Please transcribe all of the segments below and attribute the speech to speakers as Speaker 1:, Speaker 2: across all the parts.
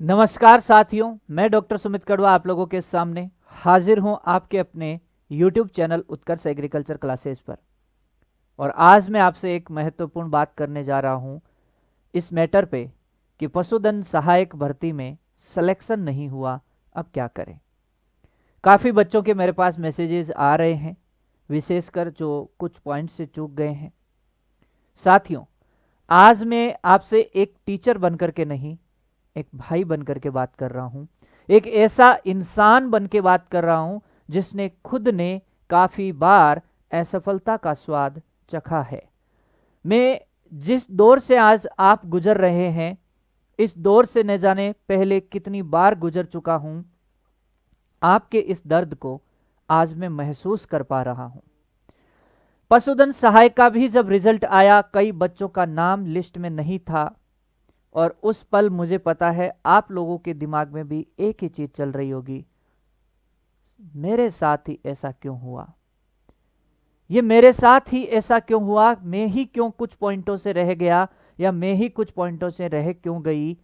Speaker 1: नमस्कार साथियों, मैं डॉक्टर सुमित कड़वा आप लोगों के सामने हाजिर हूं आपके अपने YouTube चैनल उत्कर्ष एग्रीकल्चर क्लासेस पर। और आज मैं आपसे एक महत्वपूर्ण बात करने जा रहा हूं इस मैटर पे कि पशुधन सहायक भर्ती में सिलेक्शन नहीं हुआ, अब क्या करें। काफ़ी बच्चों के मेरे पास मैसेजेस आ रहे हैं, विशेषकर जो कुछ पॉइंट से चूक गए हैं। साथियों, आज मैं आपसे एक टीचर बनकर के नहीं, एक भाई बनकर के बात कर रहा हूं, एक ऐसा इंसान बन के बात कर रहा हूं जिसने खुद ने काफी बार असफलता का स्वाद चखा है। मैं जिस दौर से आज आप गुजर रहे हैं, इस दौर से न जाने पहले कितनी बार गुजर चुका हूं। आपके इस दर्द को आज मैं महसूस कर पा रहा हूं। पशुधन सहायक का भी जब रिजल्ट आया, कई बच्चों का नाम लिस्ट में नहीं था और उस पल मुझे पता है आप लोगों के दिमाग में भी एक ही चीज चल रही होगी, मेरे साथ ही ऐसा क्यों हुआ, ये मेरे साथ ही ऐसा क्यों हुआ, मैं ही क्यों कुछ पॉइंटों से रह गया या मैं ही कुछ पॉइंटों से रह क्यों गई।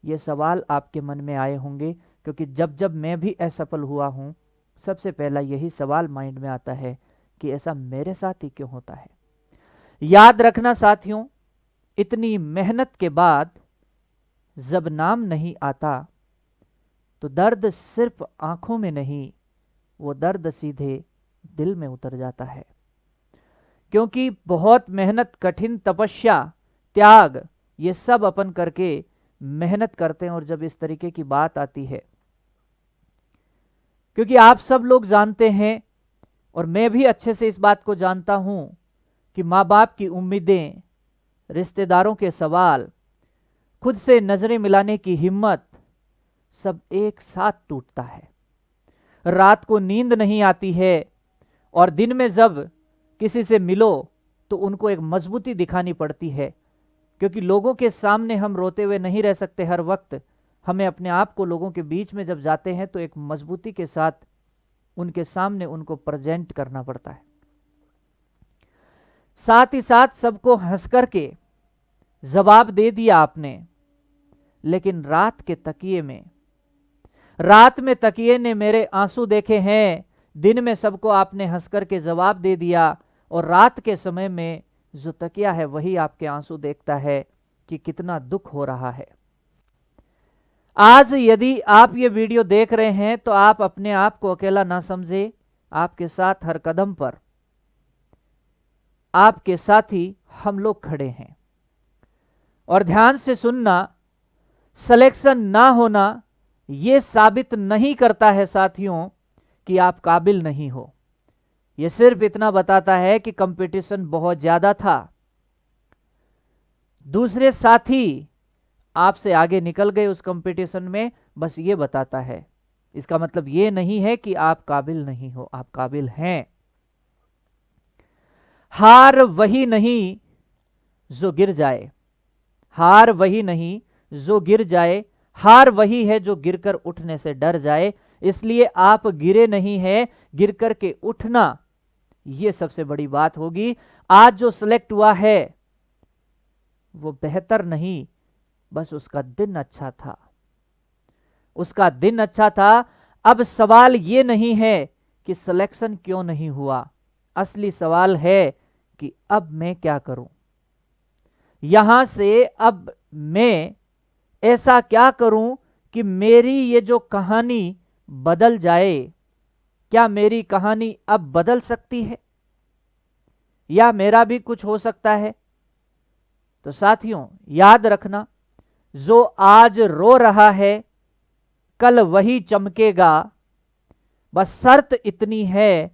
Speaker 1: ये सवाल आपके मन में आए होंगे, क्योंकि जब जब मैं भी असफल हुआ हूं, सबसे पहला यही सवाल माइंड में आता है कि ऐसा मेरे साथ ही क्यों होता है। याद रखना साथियों, इतनी मेहनत के बाद जब नाम नहीं आता तो दर्द सिर्फ आंखों में नहीं, वो दर्द सीधे दिल में उतर जाता है। क्योंकि बहुत मेहनत, कठिन तपस्या, त्याग, ये सब अपन करके मेहनत करते हैं। और जब इस तरीके की बात आती है, क्योंकि आप सब लोग जानते हैं और मैं भी अच्छे से इस बात को जानता हूं कि माँ बाप की उम्मीदें, रिश्तेदारों के सवाल, खुद से नजरें मिलाने की हिम्मत, सब एक साथ टूटता है। रात को नींद नहीं आती है और दिन में जब किसी से मिलो तो उनको एक मजबूती दिखानी पड़ती है, क्योंकि लोगों के सामने हम रोते हुए नहीं रह सकते हर वक्त। हमें अपने आप को लोगों के बीच में जब जाते हैं तो एक मजबूती के साथ उनके सामने उनको प्रेजेंट करना पड़ता है। साथ ही साथ सबको हंस करके जवाब दे दिया आपने, लेकिन रात में तकिए ने मेरे आंसू देखे हैं। दिन में सबको आपने हंस करके जवाब दे दिया और रात के समय में जो तकिया है वही आपके आंसू देखता है कि कितना दुख हो रहा है। आज यदि आप ये वीडियो देख रहे हैं तो आप अपने आप को अकेला ना समझे, आपके साथ हर कदम पर आपके साथी हम लोग खड़े हैं। और ध्यान से सुनना, सिलेक्शन ना होना यह साबित नहीं करता है साथियों कि आप काबिल नहीं हो। यह सिर्फ इतना बताता है कि कंपटीशन बहुत ज्यादा था, दूसरे साथी आपसे आगे निकल गए उस कंपटीशन में, बस ये बताता है। इसका मतलब ये नहीं है कि आप काबिल नहीं हो, आप काबिल हैं। हार वही नहीं जो गिर जाए, हार वही नहीं जो गिर जाए, हार वही है जो गिरकर उठने से डर जाए। इसलिए आप गिरे नहीं हैं, गिरकर के उठना ये सबसे बड़ी बात होगी। आज जो सिलेक्ट हुआ है वो बेहतर नहीं, बस उसका दिन अच्छा था, उसका दिन अच्छा था। अब सवाल ये नहीं है कि सिलेक्शन क्यों नहीं हुआ, असली सवाल है कि अब मैं क्या करूं, यहां से अब मैं ऐसा क्या करूं कि मेरी ये जो कहानी बदल जाए। क्या मेरी कहानी अब बदल सकती है या मेरा भी कुछ हो सकता है? तो साथियों याद रखना, जो आज रो रहा है कल वही चमकेगा। बस शर्त इतनी है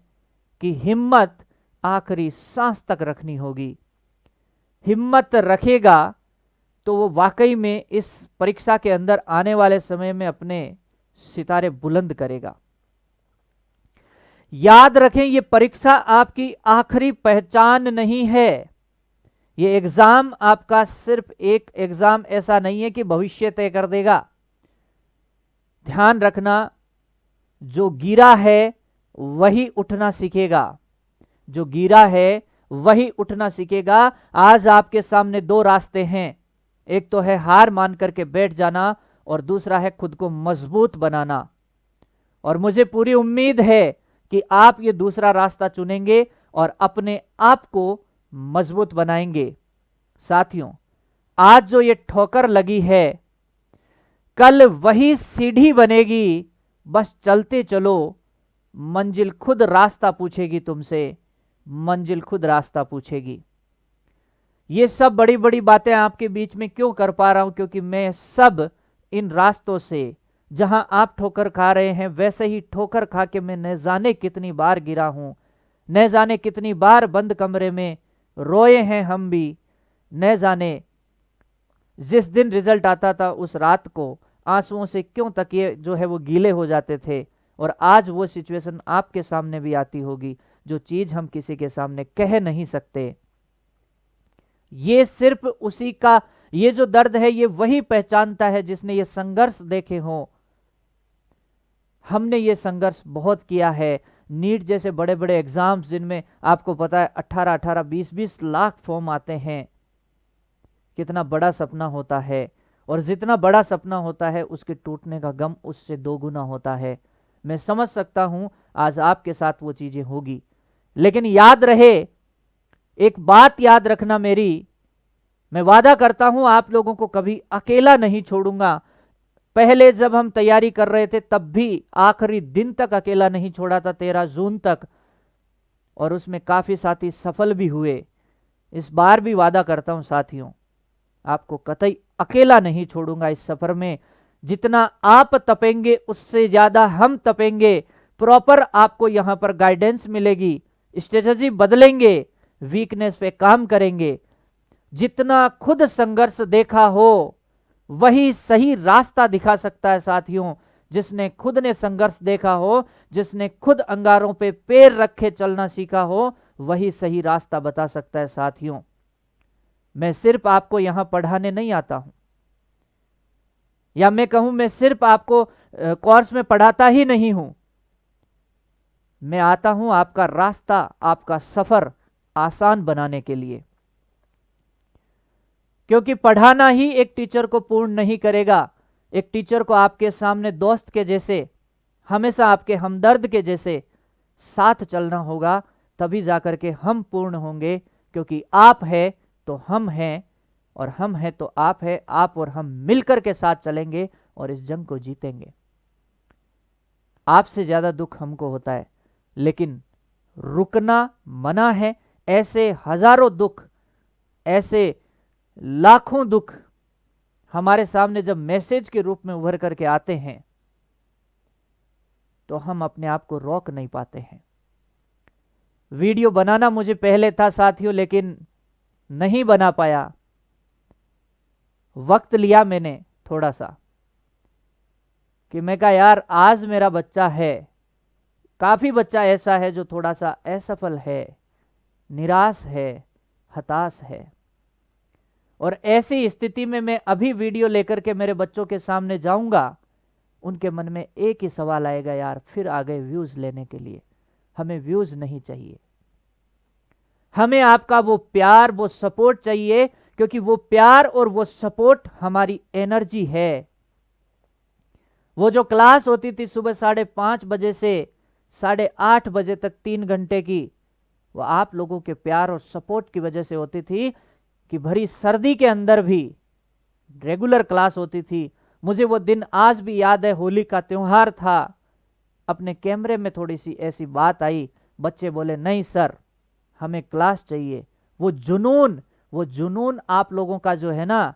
Speaker 1: कि हिम्मत आखिरी सांस तक रखनी होगी। हिम्मत रखेगा तो वो वाकई में इस परीक्षा के अंदर आने वाले समय में अपने सितारे बुलंद करेगा। याद रखें, ये परीक्षा आपकी आखिरी पहचान नहीं है। ये एग्जाम आपका सिर्फ एक एग्जाम ऐसा नहीं है कि भविष्य तय कर देगा। ध्यान रखना, जो गिरा है वही उठना सीखेगा, जो गिरा है वही उठना सीखेगा। आज आपके सामने दो रास्ते हैं, एक तो है हार मान करके बैठ जाना और दूसरा है खुद को मजबूत बनाना। और मुझे पूरी उम्मीद है कि आप ये दूसरा रास्ता चुनेंगे और अपने आप को मजबूत बनाएंगे। साथियों, आज जो ये ठोकर लगी है, कल वही सीढ़ी बनेगी। बस चलते चलो, मंजिल खुद रास्ता पूछेगी तुमसे, मंजिल खुद रास्ता पूछेगी। ये सब बड़ी बड़ी बातें आपके बीच में क्यों कर पा रहा हूं? क्योंकि मैं सब इन रास्तों से, जहां आप ठोकर खा रहे हैं वैसे ही ठोकर खा के मैं न जाने कितनी बार गिरा हूं, न जाने कितनी बार बंद कमरे में रोए हैं हम भी, न जाने जिस दिन रिजल्ट आता था उस रात को आंसुओं से क्यों तकिए जो है वो गीले हो जाते थे। और आज वो सिचुएशन आपके सामने भी आती होगी, जो चीज हम किसी के सामने कह नहीं सकते। ये सिर्फ उसी का, ये जो दर्द है ये वही पहचानता है जिसने ये संघर्ष देखे हो। हमने ये संघर्ष बहुत किया है। नीट जैसे बड़े बड़े एग्जाम्स जिनमें आपको पता है 18-18, 20-20 लाख फॉर्म आते हैं, कितना बड़ा सपना होता है। और जितना बड़ा सपना होता है उसके टूटने का गम उससे 2 गुना होता है। मैं समझ सकता हूं आज आपके साथ वो चीजें होगी, लेकिन याद रहे, एक बात याद रखना मेरी, मैं वादा करता हूं आप लोगों को कभी अकेला नहीं छोड़ूंगा। पहले जब हम तैयारी कर रहे थे तब भी आखिरी दिन तक अकेला नहीं छोड़ा था, 13 जून तक, और उसमें काफी साथी सफल भी हुए। इस बार भी वादा करता हूं साथियों, आपको कतई अकेला नहीं छोड़ूंगा इस सफर में। जितना आप तपेंगे उससे ज्यादा हम तपेंगे। प्रॉपर आपको यहां पर गाइडेंस मिलेगी, स्ट्रेटजी बदलेंगे, वीकनेस पे काम करेंगे। जितना खुद संघर्ष देखा हो वही सही रास्ता दिखा सकता है साथियों। जिसने खुद ने संघर्ष देखा हो, जिसने खुद अंगारों पे पैर रखे चलना सीखा हो, वही सही रास्ता बता सकता है साथियों। मैं सिर्फ आपको यहां पढ़ाने नहीं आता हूं, या मैं कहूं मैं सिर्फ आपको कोर्स में पढ़ाता ही नहीं हूं। मैं आता हूं आपका रास्ता, आपका सफर आसान बनाने के लिए। क्योंकि पढ़ाना ही एक टीचर को पूर्ण नहीं करेगा। एक टीचर को आपके सामने दोस्त के जैसे, हमेशा आपके हमदर्द के जैसे साथ चलना होगा, तभी जाकर के हम पूर्ण होंगे। क्योंकि आप है तो हम हैं, और हम हैं तो आप है। आप और हम मिलकर के साथ चलेंगे और इस जंग को जीतेंगे। आपसे ज्यादा दुख हमको होता है, लेकिन रुकना मना है। ऐसे हजारों दुख, ऐसे लाखों दुख हमारे सामने जब मैसेज के रूप में उभर करके आते हैं तो हम अपने आप को रोक नहीं पाते हैं। वीडियो बनाना मुझे पहले था साथियों, लेकिन नहीं बना पाया। वक्त लिया मैंने थोड़ा सा, कि मैं कहा यार आज मेरा बच्चा है, काफी बच्चा ऐसा है जो थोड़ा सा असफल है, निराश है, हताश है। और ऐसी स्थिति में मैं अभी वीडियो लेकर के मेरे बच्चों के सामने जाऊंगा, उनके मन में एक ही सवाल आएगा, यार फिर आ गए व्यूज लेने के लिए। हमें व्यूज नहीं चाहिए, हमें आपका वो प्यार, वो सपोर्ट चाहिए। क्योंकि वो प्यार और वो सपोर्ट हमारी एनर्जी है। वो जो क्लास होती थी सुबह 5:30 बजे से 8:30 बजे तक 3 घंटे की, वो आप लोगों के प्यार और सपोर्ट की वजह से होती थी कि भरी सर्दी के अंदर भी रेगुलर क्लास होती थी। मुझे वो दिन आज भी याद है, होली का त्योहार था। अपने कैमरे में थोड़ी सी ऐसी बात आई, बच्चे बोले नहीं सर हमें क्लास चाहिए। वो जुनून आप लोगों का जो है ना,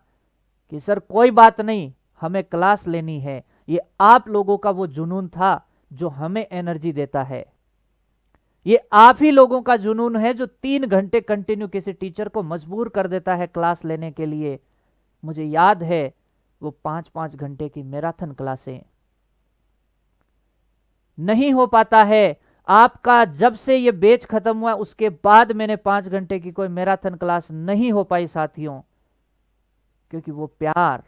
Speaker 1: कि सर कोई बात नहीं हमें क्लास लेनी है, ये आप लोगों का वो जुनून था जो हमें एनर्जी देता है। ये आप ही लोगों का जुनून है जो 3 घंटे कंटिन्यू किसी टीचर को मजबूर कर देता है क्लास लेने के लिए। मुझे याद है वो 5-5 घंटे की मैराथन क्लासें। नहीं हो पाता है आपका। जब से ये बैच खत्म हुआ उसके बाद मैंने 5 घंटे की कोई मैराथन क्लास नहीं हो पाई साथियों। क्योंकि वो प्यार,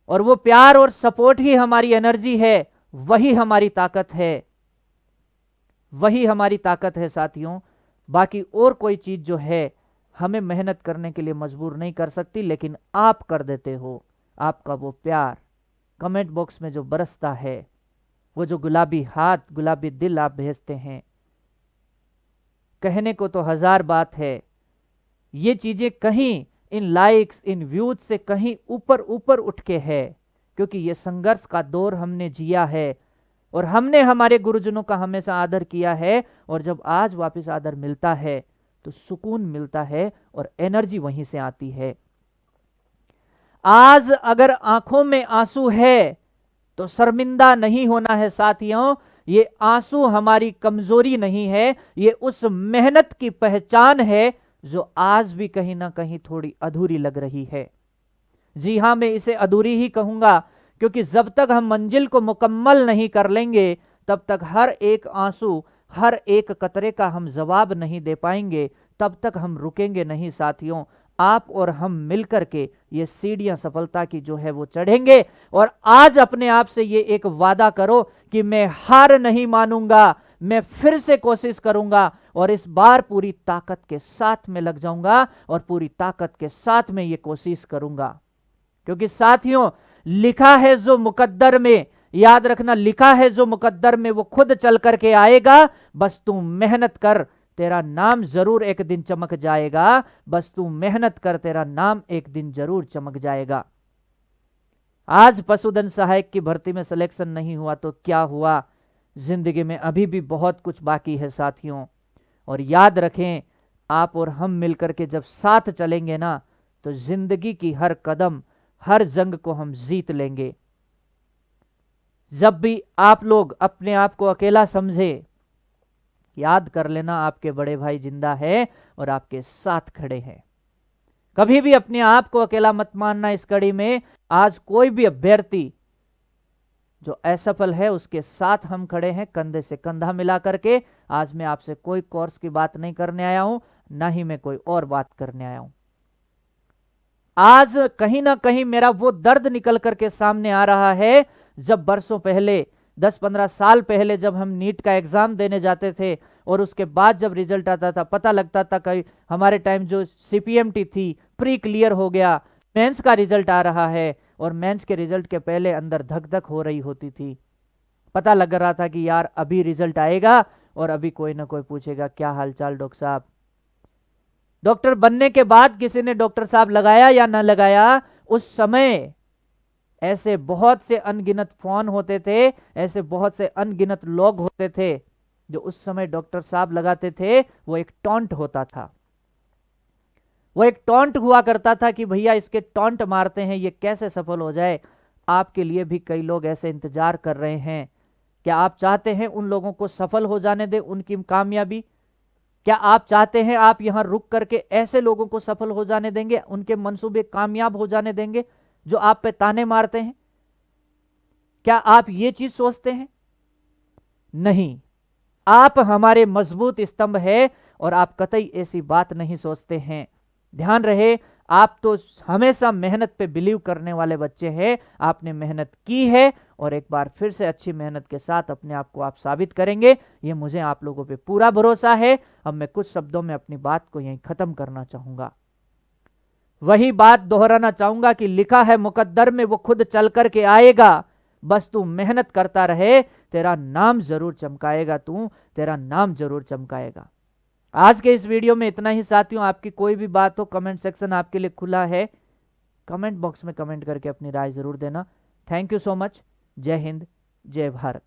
Speaker 1: वो प्यार और सपोर्ट ही हमारी एनर्जी है, वही हमारी ताकत है, वही हमारी ताकत है साथियों। बाकी और कोई चीज जो है हमें मेहनत करने के लिए मजबूर नहीं कर सकती, लेकिन आप कर देते हो। आपका वो प्यार कमेंट बॉक्स में जो बरसता है, वो जो गुलाबी हाथ, गुलाबी दिल आप भेजते हैं, कहने को तो हजार बात है। ये चीजें कहीं इन लाइक्स, इन व्यूज से कहीं ऊपर ऊपर उठ के है, क्योंकि ये संघर्ष का दौर हमने जिया है और हमने हमारे गुरुजनों का हमेशा आदर किया है। और जब आज वापस आदर मिलता है तो सुकून मिलता है और एनर्जी वहीं से आती है। आज अगर आंखों में आंसू है तो शर्मिंदा नहीं होना है साथियों। ये आंसू हमारी कमजोरी नहीं है, ये उस मेहनत की पहचान है जो आज भी कहीं ना कहीं थोड़ी अधूरी लग रही है। जी हां, मैं इसे अधूरी ही कहूंगा, क्योंकि जब तक हम मंजिल को मुकम्मल नहीं कर लेंगे तब तक हर एक आंसू, हर एक कतरे का हम जवाब नहीं दे पाएंगे, तब तक हम रुकेंगे नहीं साथियों। आप और हम मिलकर के ये सीढ़ियां सफलता की जो है वो चढ़ेंगे। और आज अपने आप से ये एक वादा करो कि मैं हार नहीं मानूंगा, मैं फिर से कोशिश करूंगा और इस बार पूरी ताकत के साथ में लग जाऊंगा और पूरी ताकत के साथ में ये कोशिश करूंगा। क्योंकि साथियों, लिखा है जो मुकद्दर में, याद रखना, लिखा है जो मुकद्दर में वो खुद चल करके आएगा। बस तू मेहनत कर, तेरा नाम जरूर एक दिन चमक जाएगा। बस तू मेहनत कर, तेरा नाम एक दिन जरूर चमक जाएगा। आज पशुधन सहायक की भर्ती में सिलेक्शन नहीं हुआ तो क्या हुआ, जिंदगी में अभी भी बहुत कुछ बाकी है साथियों। और याद रखें, आप और हम मिलकर के जब साथ चलेंगे ना, तो जिंदगी की हर कदम, हर जंग को हम जीत लेंगे। जब भी आप लोग अपने आप को अकेला समझे, याद कर लेना आपके बड़े भाई जिंदा है और आपके साथ खड़े हैं। कभी भी अपने आप को अकेला मत मानना इस कड़ी में। आज कोई भी अभ्यर्थी जो असफल है उसके साथ हम खड़े हैं, कंधे से कंधा मिला करके। आज मैं आपसे कोई कोर्स की बात नहीं करने आया हूं, ना ही मैं कोई और बात करने आया हूं। आज कहीं ना कहीं मेरा वो दर्द निकल करके सामने आ रहा है, जब बरसों पहले, 10-15 साल पहले जब हम नीट का एग्जाम देने जाते थे और उसके बाद जब रिजल्ट आता था, पता लगता था कि हमारे टाइम जो सीपीएमटी थी, प्री क्लियर हो गया, मेंस का रिजल्ट आ रहा है। और मेंस के रिजल्ट के पहले अंदर धक धक हो रही होती थी। पता लग रहा था कि यार अभी रिजल्ट आएगा और अभी कोई ना कोई पूछेगा क्या हालचाल डॉक्टर साहब। डॉक्टर बनने के बाद किसी ने डॉक्टर साहब लगाया या ना लगाया, उस समय ऐसे बहुत से अनगिनत फोन होते थे, ऐसे बहुत से अनगिनत लोग होते थे जो उस समय डॉक्टर साहब लगाते थे। वो एक टॉन्ट होता था, वो एक टॉन्ट हुआ करता था कि भैया इसके टॉन्ट मारते हैं, ये कैसे सफल हो जाए। आपके लिए भी कई लोग ऐसे इंतजार कर रहे हैं। क्या आप चाहते हैं उन लोगों को सफल हो जाने दें, उनकी कामयाबी? क्या आप चाहते हैं आप यहां रुक करके ऐसे लोगों को सफल हो जाने देंगे, उनके मंसूबे कामयाब हो जाने देंगे जो आप पे ताने मारते हैं? क्या आप ये चीज सोचते हैं? नहीं, आप हमारे मजबूत स्तंभ है और आप कतई ऐसी बात नहीं सोचते हैं। ध्यान रहे, आप तो हमेशा मेहनत पे बिलीव करने वाले बच्चे हैं। आपने मेहनत की है और एक बार फिर से अच्छी मेहनत के साथ अपने आप को आप साबित करेंगे, ये मुझे आप लोगों पे पूरा भरोसा है। अब मैं कुछ शब्दों में अपनी बात को यहीं खत्म करना चाहूंगा। वही बात दोहराना चाहूंगा कि लिखा है मुकद्दर में वो खुद चल करके आएगा। बस तू मेहनत करता रहे, तेरा नाम जरूर चमकाएगा, तू तेरा नाम जरूर चमकाएगा। आज के इस वीडियो में इतना ही साथियों। आपकी कोई भी बात हो, कमेंट सेक्शन आपके लिए खुला है। कमेंट बॉक्स में कमेंट करके अपनी राय जरूर देना। Thank you so much. जय हिंद, जय भारत।